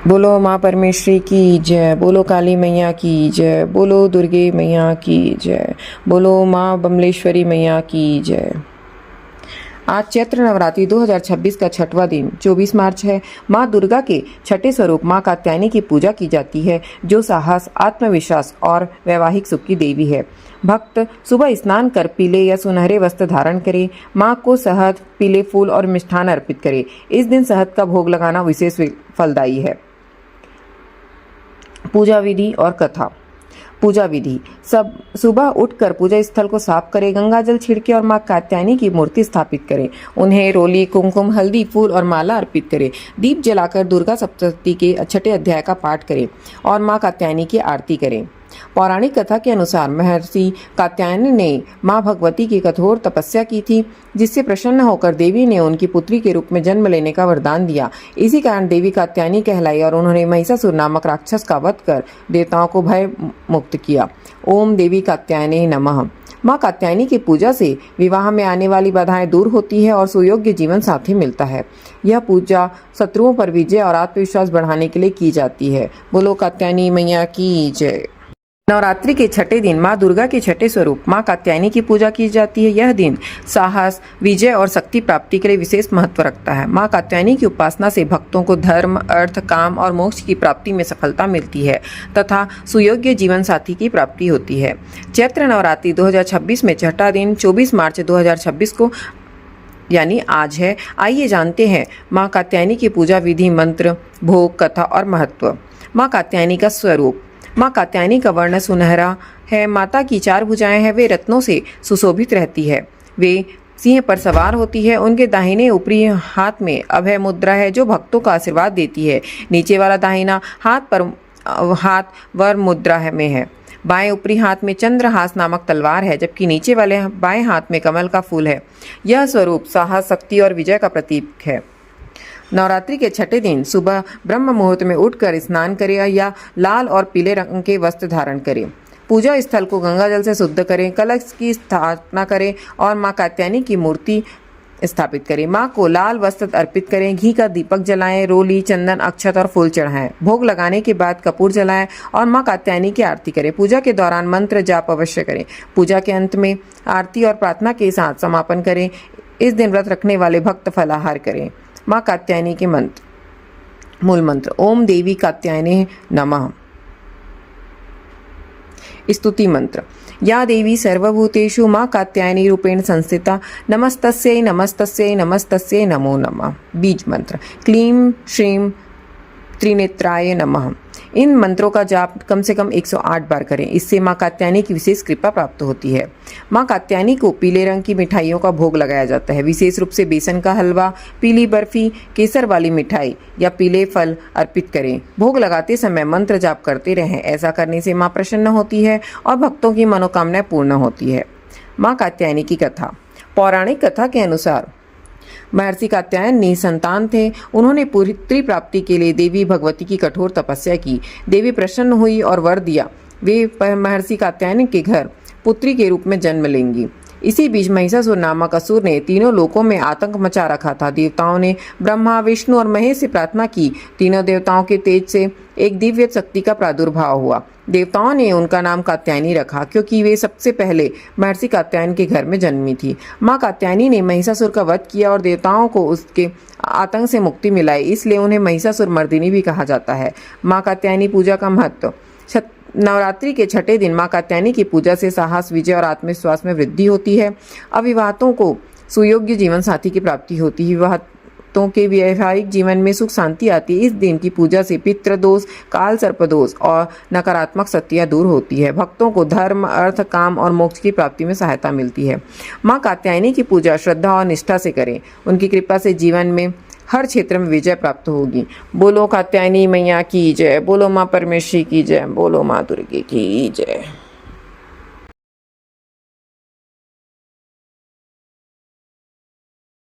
बोलो माँ परमेश्वरी की जय, बोलो काली मैया की जय, बोलो दुर्गे मैया की जय, बोलो माँ बमलेश्वरी मैया की जय। आज चैत्र नवरात्रि 2026 का छठवां दिन 24 मार्च है। माँ दुर्गा के छठे स्वरूप माँ कात्यायनी की पूजा की जाती है, जो साहस, आत्मविश्वास और वैवाहिक सुख की देवी है। भक्त सुबह स्नान कर पीले या सुनहरे वस्त्र धारण करे, माँ को शहद, पीले फूल और मिष्ठान अर्पित करे। इस दिन शहद का भोग लगाना विशेष फलदायी है। पूजा विधि और कथा। पूजा विधि। सब सुबह उठकर पूजा स्थल को साफ करें, गंगा जल छिड़के और माँ कात्यायनी की मूर्ति स्थापित करें। उन्हें रोली, कुमकुम, हल्दी, फूल और माला अर्पित करें। दीप जलाकर दुर्गा सप्तशती के छठे अध्याय का पाठ करें और माँ कात्यायनी की आरती करें। पौराणिक कथा के अनुसार महर्षि कात्यायन ने माँ भगवती की कठोर तपस्या की थी, जिससे प्रसन्न होकर देवी ने उनकी पुत्री के रूप में जन्म लेने का वरदान दिया। इसी कारण देवी कात्यायनी कहलाई और उन्होंने महिषासुर नामक राक्षस का वध कर देवताओं को भय मुक्त किया। ओम देवी कात्यायनी नमः। माँ कात्यायनी की पूजा से विवाह में आने वाली बाधाएं दूर होती है और सुयोग्य जीवन साथी मिलता है। यह पूजा शत्रुओं पर विजय और आत्मविश्वास बढ़ाने के लिए की जाती है। बोलो कात्यायनी मैया की जय। नवरात्रि के छठे दिन माँ दुर्गा के छठे स्वरूप माँ कात्यायनी की पूजा की जाती है। यह दिन साहस, विजय और शक्ति प्राप्ति के लिए विशेष महत्व रखता है। माँ कात्यायनी की उपासना से भक्तों को धर्म, अर्थ, काम और मोक्ष की प्राप्ति में सफलता मिलती है तथा सुयोग्य जीवन साथी की प्राप्ति होती है। चैत्र नवरात्रि 2026 में छठा दिन 24 मार्च 2026 को यानी आज है। आइए जानते हैं माँ कात्यायनी की पूजा विधि, मंत्र, भोग, कथा और महत्व। माँ कात्यायनी का स्वरूप। माँ कात्यायनी का वर्ण सुनहरा है। माता की 4 भुजाएं हैं। वे रत्नों से सुशोभित रहती है। वे सिंह पर सवार होती है। उनके दाहिने ऊपरी हाथ में अभय मुद्रा है, जो भक्तों का आशीर्वाद देती है। नीचे वाला दाहिना हाथ वर मुद्रा में है। बाएं ऊपरी हाथ में चंद्रहास नामक तलवार है, जबकि नीचे वाले बाएं हाथ में कमल का फूल है। यह स्वरूप साहस, शक्ति और विजय का प्रतीक है। नवरात्रि के छठे दिन सुबह ब्रह्म मुहूर्त में उठकर स्नान करें या लाल और पीले रंग के वस्त्र धारण करें। पूजा स्थल को गंगा जल से शुद्ध करें, कलश की स्थापना करें और माँ कात्यायनी की मूर्ति स्थापित करें। माँ को लाल वस्त्र अर्पित करें, घी का दीपक जलाएं, रोली, चंदन, अक्षत और फूल चढ़ाएं। भोग लगाने के बाद कपूर जलाएं और माँ कात्यायनी की आरती करें। पूजा के दौरान मंत्र जाप अवश्य करें। पूजा के अंत में आरती और प्रार्थना के साथ समापन करें। इस दिन व्रत रखने वाले भक्त फलाहार करें। माँ कात्यायनी के मंत्र। मूल मंत्र ओम देवी कात्यायनी नमः। स्तुति मंत्र या देवी सर्वभूतेषु माँ कात्यायनी रूपेण संस्थिता नमस्तस्यै नमस्तस्यै नमस्तस्यै नमो नमः। बीज मंत्र क्लीं श्रीं त्रिनेत्राय नमः। इन मंत्रों का जाप कम से कम 108 बार करें। इससे माँ कात्यायनी की विशेष कृपा प्राप्त होती है। माँ कात्यायनी को पीले रंग की मिठाइयों का भोग लगाया जाता है। विशेष रूप से बेसन का हलवा, पीली बर्फी, केसर वाली मिठाई या पीले फल अर्पित करें। भोग लगाते समय मंत्र जाप करते रहें। ऐसा करने से माँ प्रसन्न होती है और भक्तों की मनोकामनाएं पूर्ण होती है। माँ कात्यायनी की कथा। पौराणिक कथा के अनुसार महर्षि कात्यायन निसंतान थे। उन्होंने पुत्री प्राप्ति के लिए देवी भगवती की कठोर तपस्या की। देवी प्रसन्न हुई और वर दिया। वे महर्षि कात्यायन के घर पुत्री के रूप में जन्म लेंगी। इसी बीच महिषासुर नामक असुर ने तीनों लोकों में आतंक मचा रखा था। देवताओं ने ब्रह्मा, विष्णु और महेश से प्रार्थना की। तीनों देवताओं के तेज से एक दिव्य शक्ति का प्रादुर्भाव हुआ। देवताओं ने उनका नाम कात्यायनी रखा, क्योंकि वे सबसे पहले महर्षि कात्यायन के घर में जन्मी थी। माँ कात्यायनी ने महिषासुर का वध किया और देवताओं को उसके आतंक से मुक्ति मिलाई, इसलिए उन्हें महिषासुर मर्दिनी भी कहा जाता है। माँ कात्यायनी पूजा का महत्व। नवरात्रि के छठे दिन माँ कात्यायनी की पूजा से साहस, विजय और आत्मविश्वास में वृद्धि होती है। अविवाहितों को सुयोग्य जीवन साथी की प्राप्ति होती है। विवाहितों के वैवाहिक जीवन में सुख शांति आती है। इस दिन की पूजा से पितृ दोष, काल सर्प दोष और नकारात्मक शक्तियाँ दूर होती है। भक्तों को धर्म, अर्थ, काम और मोक्ष की प्राप्ति में सहायता मिलती है। माँ कात्यायनी की पूजा श्रद्धा और निष्ठा से करें। उनकी कृपा से जीवन में हर क्षेत्र में विजय प्राप्त होगी। बोलो कात्यायनी मैया की जय, बोलो माँ परमेश्वरी की जय, बोलो माँ दुर्गे की जय।